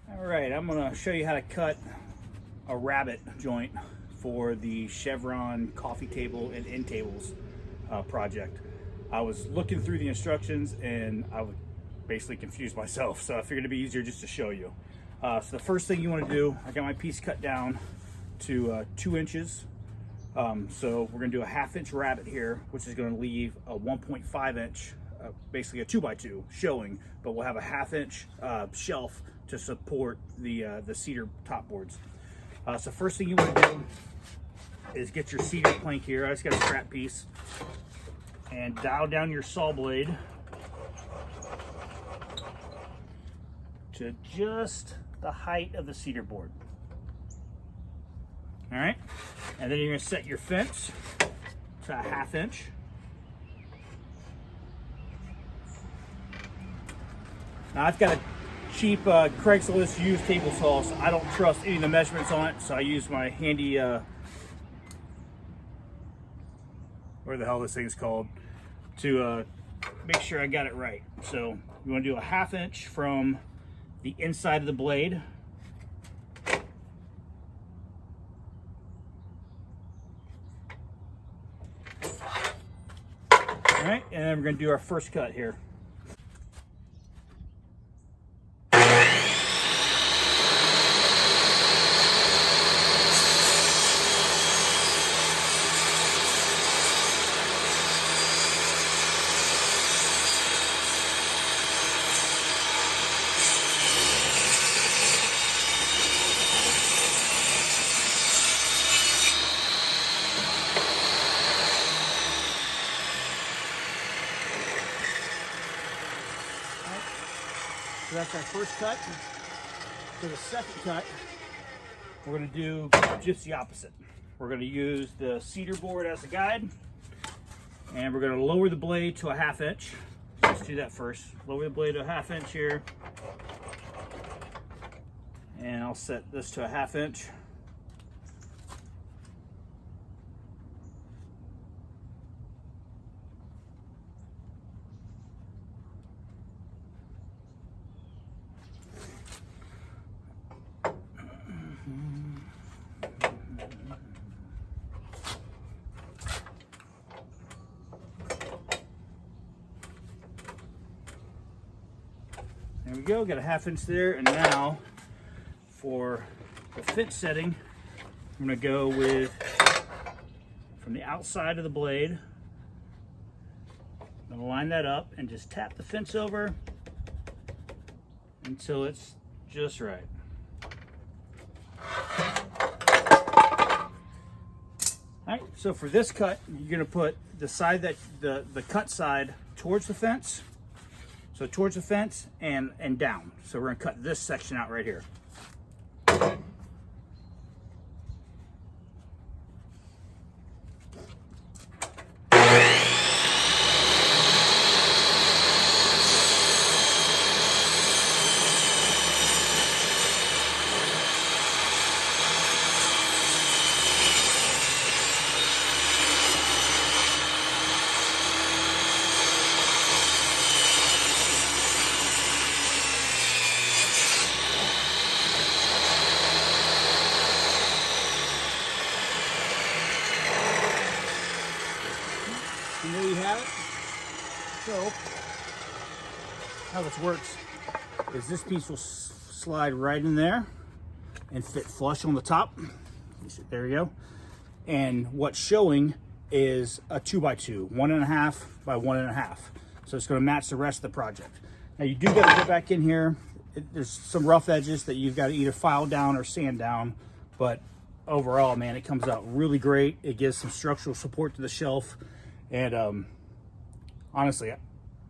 All right, I'm gonna show you how to cut a rabbet joint for the Chevron coffee table and end tables project. I was looking through the instructions and I was basically confused myself, so I figured it'd be easier just to show you. So the first thing you want to do, I got my piece cut down to 2 inches. So we're gonna do a 1/2 inch rabbet here, which is gonna leave a 1.5 inch, basically a 2x2 showing, but we'll have a 1/2 inch shelf to support the cedar top boards. So first thing you want to do is get your cedar plank here. I just got a scrap piece, and dial down your saw blade to just the height of the cedar board. All right, and then you're going to set your fence to a 1/2 inch. Now I've got a cheap Craigslist used table saw, so I don't trust any of the measurements on it, so I use my handy where the hell this thing's called, to make sure I got it right. So you want to do a 1/2 inch from the inside of the blade. All right, and then we're going to do our first cut here. So that's our first cut. For the second cut, we're going to do just the opposite. We're going to use the cedar board as a guide, and we're going to lower the blade to a 1/2 inch. Let's do that first. Lower the blade to a 1/2 inch here, and I'll set this to a 1/2 inch. There we go, got a 1/2 inch there, and now for the fence setting, I'm going to go with, from the outside of the blade, I'm going to line that up and just tap the fence over until it's just right. Alright, so for this cut, you're going to put the side that the cut side towards the fence. So towards the fence and down. So we're going to cut this section out right here. And there you have it. So how this works is this piece will slide right in there and fit flush on the top. There you go. And what's showing is a 2x2, 1.5 by 1.5. So it's going to match the rest of the project. Now you do got to go back in here. There's some rough edges that you've got to either file down or sand down, but overall, man, it comes out really great. It gives some structural support to the shelf. And honestly, I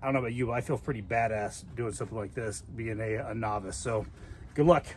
don't know about you, but I feel pretty badass doing something like this, being a novice. So good luck.